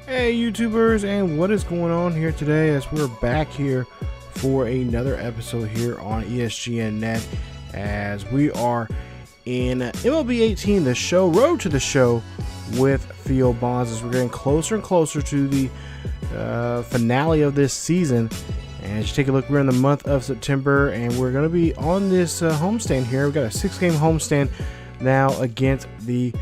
Hey YouTubers, and what is going on here today as we're back here for another episode here on ESGNet as we are in MLB 18, the show, Road to the Show with Theo Bonds, as we're getting closer and closer to the finale of this season. And as you take a look, we're in the month of September and we're going to be on this homestand here. We've got a 6-game homestand now against the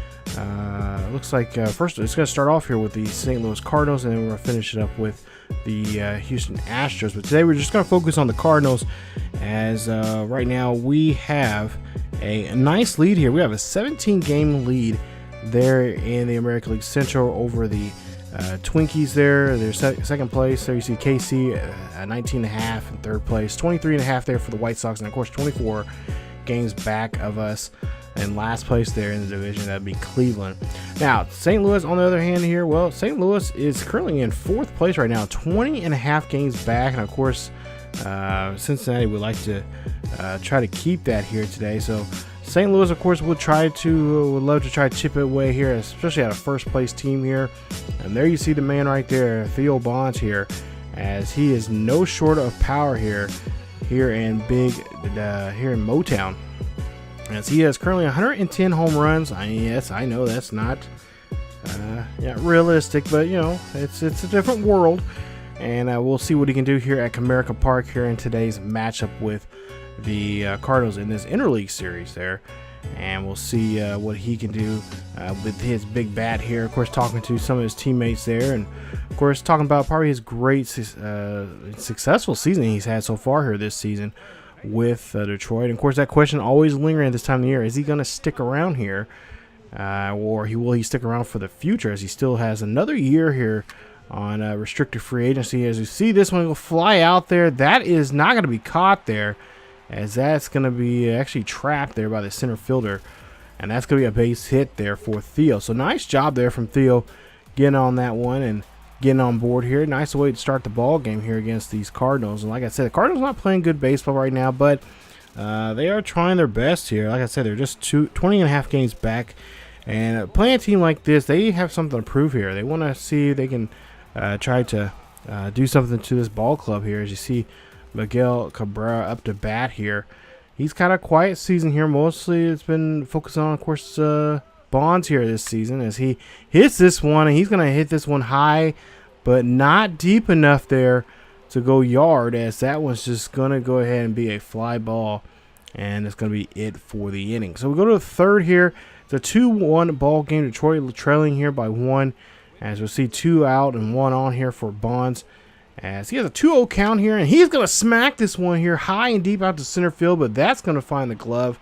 looks like first it's going to start off here with the St. Louis Cardinals, and then we're going to finish it up with the Houston Astros. But today we're just going to focus on the Cardinals, as right now we have a nice lead here. We have a 17-game lead there in the American League Central over the Twinkies there. They're second place. There you see KC at 19.5 in third place, 23.5 there for the White Sox, and of course 24 games back of us. And last place there in the division, that'd be Cleveland. Now, St. Louis, on the other hand here, well, St. Louis is currently in fourth place right now, 20.5 games back. And of course, Cincinnati would like to try to keep that here today. So St. Louis, of course, would love to try to chip it away here, especially at a first place team here. And there you see the man right there, Theo Bonds here, as he is no short of power here in Motown. As he has currently 110 home runs. Yes, I know that's not realistic, but you know, it's a different world, and we'll see what he can do here at Comerica Park here in today's matchup with the Cardinals in this interleague series there, and we'll see what he can do with his big bat here. Of course, talking to some of his teammates there, and of course talking about probably his great successful season he's had so far here this season with Detroit. And of course, that question always lingering at this time of the year: is he going to stick around here, or will he stick around for the future, as he still has another year here on restricted free agency? As you see, this one will fly out there. That is not going to be caught there, as that's going to be actually trapped there by the center fielder, and that's going to be a base hit there for Theo. So nice job there from Theo getting on that one and getting on board here. Nice way to start the ball game here against these Cardinals. And like I said, the Cardinals not playing good baseball right now, but they are trying their best here. Like I said, they're just 20.5 games back, and playing a team like this, they have something to prove here. They want to see if they can try to do something to this ball club here. As you see, Miguel Cabrera up to bat here. He's kind of quiet season here. Mostly it's been focused on, of course, Bonds here this season, as he hits this one, and he's going to hit this one high, but not deep enough there to go yard, as that one's just going to go ahead and be a fly ball, and it's going to be it for the inning. So we go to the third here. It's a 2-1 ball game. Detroit trailing here by 1, as we'll see 2 out and 1 on here for Bonds, as he has a 2-0 count here, and he's going to smack this one here high and deep out to center field, but that's going to find the glove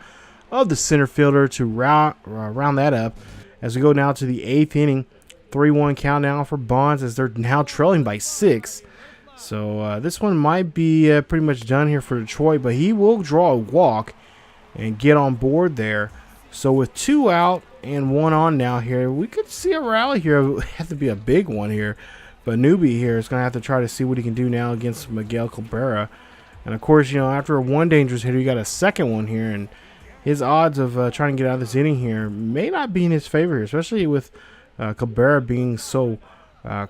of the center fielder to round that up, as we go now to the 8th inning. 3-1 count now for Bonds, as they're now trailing by 6. So this one might be pretty much done here for Detroit, but he will draw a walk and get on board there. So with 2 out and 1 on now here, we could see a rally here. It would have to be a big one here, but newbie here is going to have to try to see what he can do now against Miguel Cabrera. And of course, you know, after one dangerous hitter, you got a second one here, and his odds of trying to get out of this inning here may not be in his favor here, especially with Cabrera being so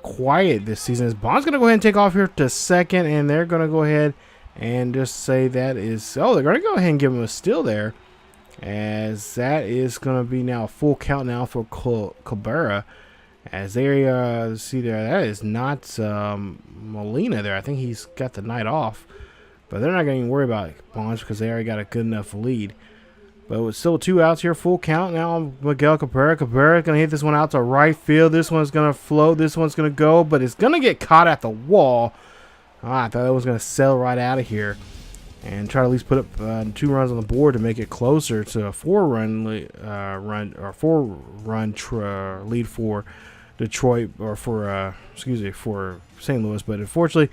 quiet this season. As Bond's going to go ahead and take off here to second, and they're going to go ahead and just say that is, they're going to go ahead and give him a steal there, as that is going to be now a full count now for Cabrera, as they see there, that is not Molina there. I think he's got the night off, but they're not going to worry about Bonds because they already got a good enough lead. But with still 2 outs here, full count now. Miguel Cabrera. Cabrera going to hit this one out to right field. This one's going to float. This one's going to go, but it's going to get caught at the wall. I thought it was going to sail right out of here and try to at least put up 2 runs on the board to make it closer to a 4-run lead for Detroit, or for for St. Louis. But unfortunately,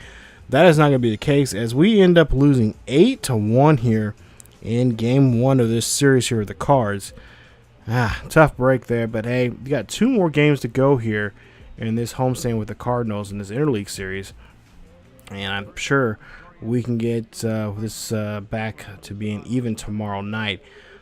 that is not going to be the case, as we end up losing 8-1 here in game 1 of this series here with the Cards. Tough break there, but hey, you got 2 more games to go here in this homestand with the Cardinals in this interleague series, and I'm sure we can get this back to being even tomorrow night.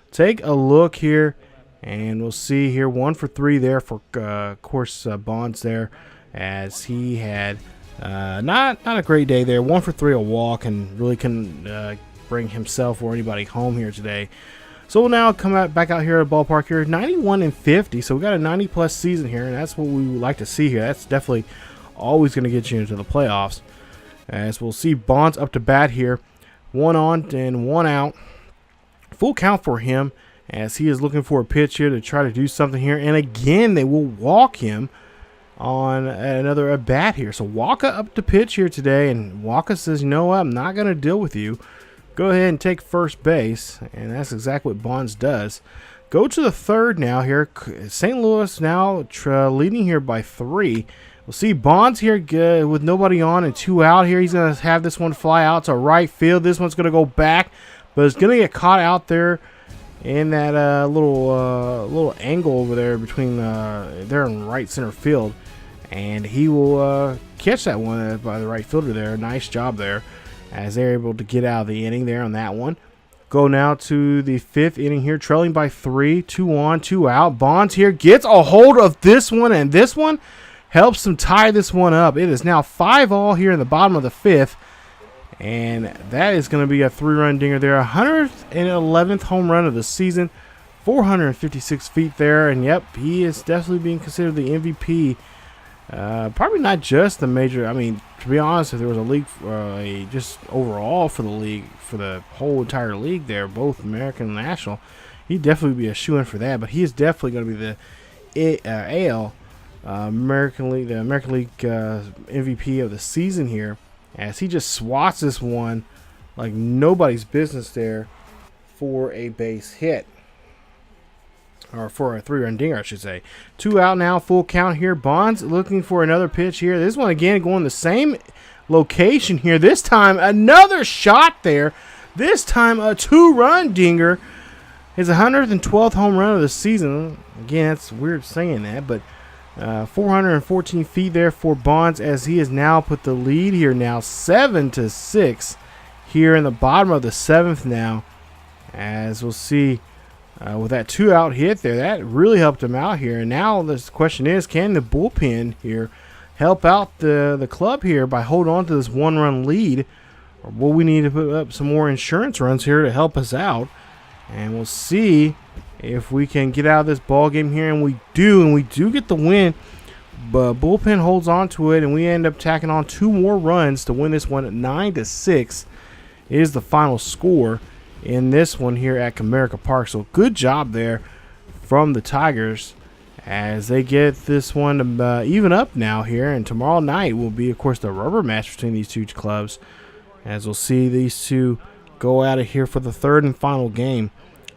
Take a look here, and we'll see here 1 for 3 there for of course Bonds there, as he had not a great day there. 1 for 3, a walk, and really couldn't bring himself or anybody home here today. So we'll now come back out here at the ballpark here, 91-50. So we got a 90+ season here, and that's what we would like to see here. That's definitely always going to get you into the playoffs. As we'll see Bonds up to bat here, 1 on and 1 out. Full count for him as he is looking for a pitch here to try to do something here. And again, they will walk him on another at bat here. So Waka up to pitch here today, and Waka says, you know what, I'm not going to deal with you. Go ahead and take first base, and that's exactly what Bonds does. Go to the third now here. St. Louis now leading here by 3. We'll see Bonds here good with nobody on and 2 out here. He's going to have this one fly out to right field. This one's going to go back, but it's going to get caught out there in that little angle over there between there and right center field. And he will catch that one by the right fielder there. Nice job there, as they're able to get out of the inning there on that one. Go now to the 5th inning here, trailing by 3, 2 on, 2 out. Bonds here gets a hold of this one, and this one helps them tie this one up. It is now 5-all here in the bottom of the 5th, and that is going to be a 3-run dinger there. 111th home run of the season, 456 feet there, and yep, he is definitely being considered the MVP. Probably not just the major. I mean, to be honest, if there was a league, just overall for the league, for the whole entire league there, both American and National, he'd definitely be a shoo-in for that. But he is definitely going to be the AL American League MVP of the season here, as he just swats this one like nobody's business there for a base hit. Or for a 3-run dinger, I should say. 2 out now, full count here. Bonds looking for another pitch here. This one again going the same location here. This time another shot there. This time a 2-run dinger. His 112th home run of the season. Again, that's weird saying that, but 414 feet there for Bonds, as he has now put the lead here now 7-6 here in the bottom of the 7th now. As we'll see. With that 2-out hit there, that really helped him out here. And now the question is, can the bullpen here help out the club here by holding on to this 1-run lead? Or will we need to put up some more insurance runs here to help us out? And we'll see if we can get out of this ball game here. And we do get the win. But bullpen holds on to it, and we end up tacking on 2 more runs to win this one at 9-6 is the final score in this one here at Comerica Park. So good job there from the Tigers as they get this one to even up now here. And tomorrow night will be, of course, the rubber match between these two clubs, as we'll see these two go at it here for the 3rd and final game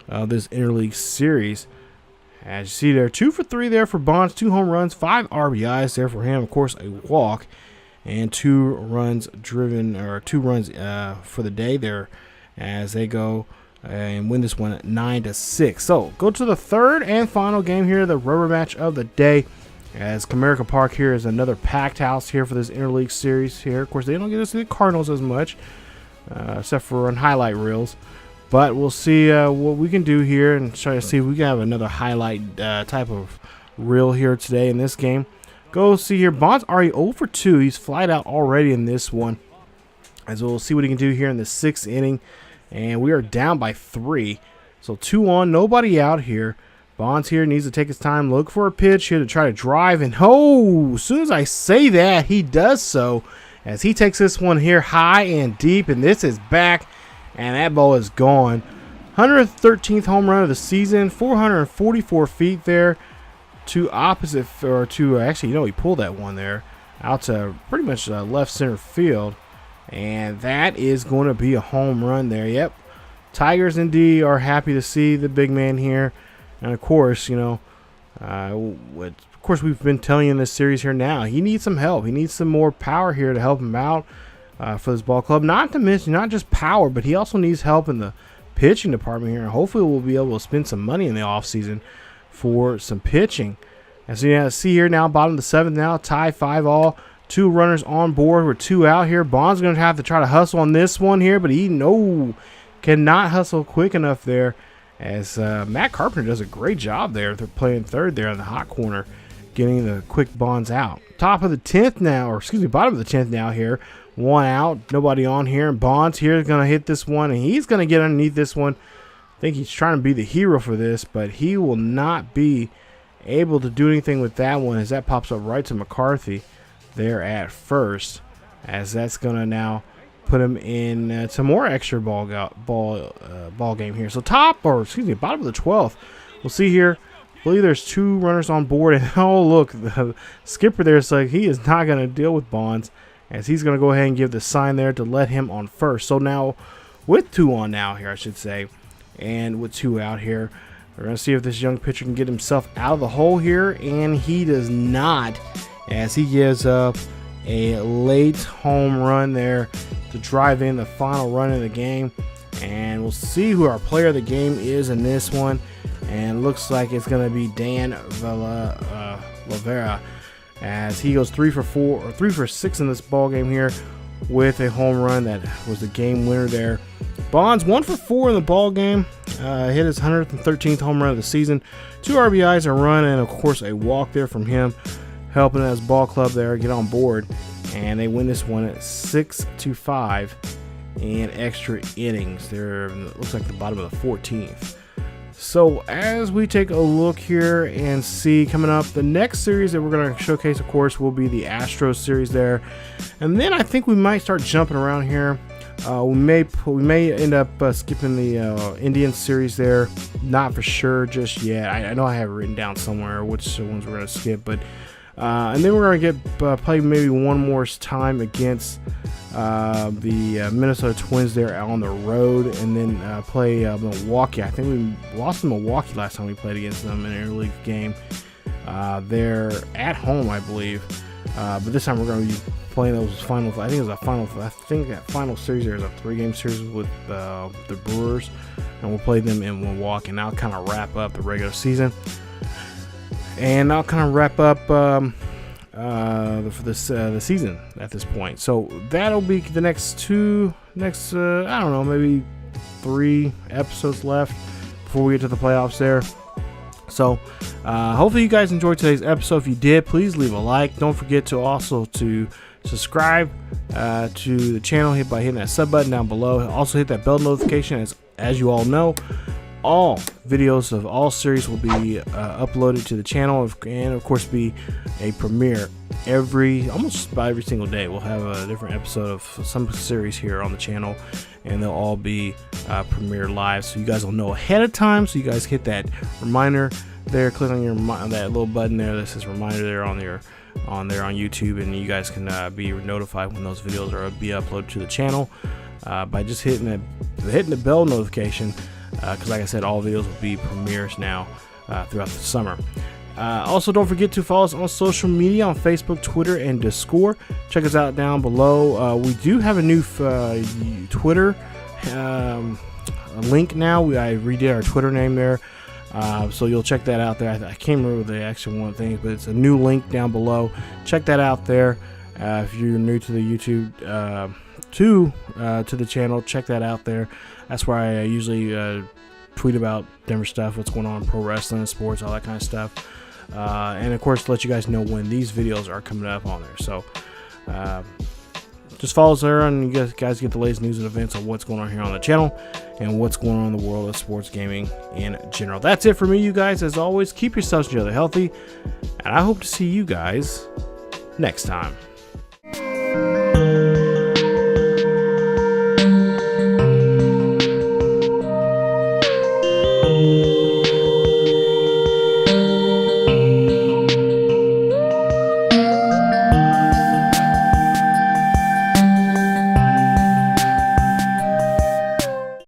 of this interleague series. As you see there, 2 for 3 there for Bonds, 2 home runs, 5 RBIs there for him, of course a walk, and 2 runs driven, or 2 runs for the day there, as they go and win this one at 9-6. So go to the 3rd and final game here, the rubber match of the day, as Comerica Park here is another packed house here for this interleague series here. Of course, they don't get to see the Cardinals as much, except for on highlight reels. But we'll see what we can do here and try to see if we can have another highlight type of reel here today in this game. Go see here, Bonds already 0 for 2. He's flied out already in this one. As we'll see what he can do here in the 6th inning. And we are down by 3. So 2 on, nobody out here. Bonds here needs to take his time, look for a pitch here to try to drive. And as soon as I say that, he does so, as he takes this one here high and deep. And this is back, and that ball is gone. 113th home run of the season, 444 feet there to opposite, or to actually, he pulled that one there out to pretty much left center field. And that is going to be a home run there. Yep. Tigers indeed are happy to see the big man here. And of course, of course, we've been telling you in this series here now, he needs some help. He needs some more power here to help him out for this ball club. Not to mention, not just power, but he also needs help in the pitching department here. And hopefully we'll be able to spend some money in the offseason for some pitching. As you see here now, bottom of the 7th now, tie 5-all. 2 runners on board with 2 out here. Bond's going to have to try to hustle on this one here, but he cannot hustle quick enough there, as Matt Carpenter does a great job there. They're playing 3rd there in the hot corner. getting the quick Bonds out. Top of the 10th now, or excuse me, bottom of the 10th now here. 1 out, nobody on here. And Bonds here is going to hit this one, and he's going to get underneath this one. I think he's trying to be the hero for this, but he will not be able to do anything with that one as that pops up right to McCarthy there at first, as that's going to now put him in some more extra ball game here. So bottom of the 12th. We'll see here. I believe there's 2 runners on board, and oh look, the skipper there is like he is not going to deal with Bonds, as he's going to go ahead and give the sign there to let him on first. So now with 2 on now here, I should say, and with 2 out here, we're going to see if this young pitcher can get himself out of the hole here, and he does not, as he gives up a late home run there to drive in the final run of the game. And we'll see who our player of the game is in this one, and looks like it's going to be Dan Lavera, as he goes 3 for 6 in this ball game here with a home run that was the game winner there. Bonds 1 for 4 in the ball game, hit his 113th home run of the season, 2 RBIs, a run, and of course a walk there from him, helping his ball club there get on board, and they win this one at 6-5 in extra innings. There, it looks like the bottom of the 14th. So as we take a look here and see coming up, the next series that we're going to showcase, of course, will be the Astros series there, and then I think we might start jumping around here. We may end up skipping the Indians series there. Not for sure just yet. I know I have it written down somewhere which ones we're going to skip, but and then we're going to play maybe one more time against the Minnesota Twins there on the road, and then play Milwaukee. I think we lost to Milwaukee last time we played against them in an interleague game. They're at home, I believe, but this time we're going to be playing those finals. I think that final series there is a 3-game series with the Brewers, and we'll play them in Milwaukee, and that'll kind of wrap up the regular season. And I'll kind of wrap up for the season at this point. So that'll be the next I don't know, maybe 3 episodes left before we get to the playoffs there. So hopefully you guys enjoyed today's episode. If you did, please leave a like. Don't forget to also to subscribe to the channel by hitting that sub button down below. Also hit that bell notification. As you all know, all videos of all series will be uploaded to the channel, and of course be a premiere almost by every single day. We'll have a different episode of some series here on the channel, and they'll all be premiered live, so you guys will know ahead of time. So you guys hit that reminder there, click on that little button there that says reminder there on YouTube, and you guys can be notified when those videos are be uploaded to the channel by just hitting the bell notification. Because like I said, all videos will be premieres now throughout the summer. Also, don't forget to follow us on social media on Facebook, Twitter, and Discord. Check us out down below. We do have a new Twitter link now. I redid our Twitter name there, so you'll check that out there. I can't remember the actual one thing, but it's a new link down below. Check that out there. If you're new to the YouTube to the channel, check that out there. That's where I usually tweet about Denver stuff, what's going on in pro wrestling, sports, all that kind of stuff, and of course let you guys know when these videos are coming up on there. So just follow us there, and you guys get the latest news and events on what's going on here on the channel and what's going on in the world of sports gaming in general. That's it for me, you guys. As always, keep yourselves and each other healthy, and I hope to see you guys next time.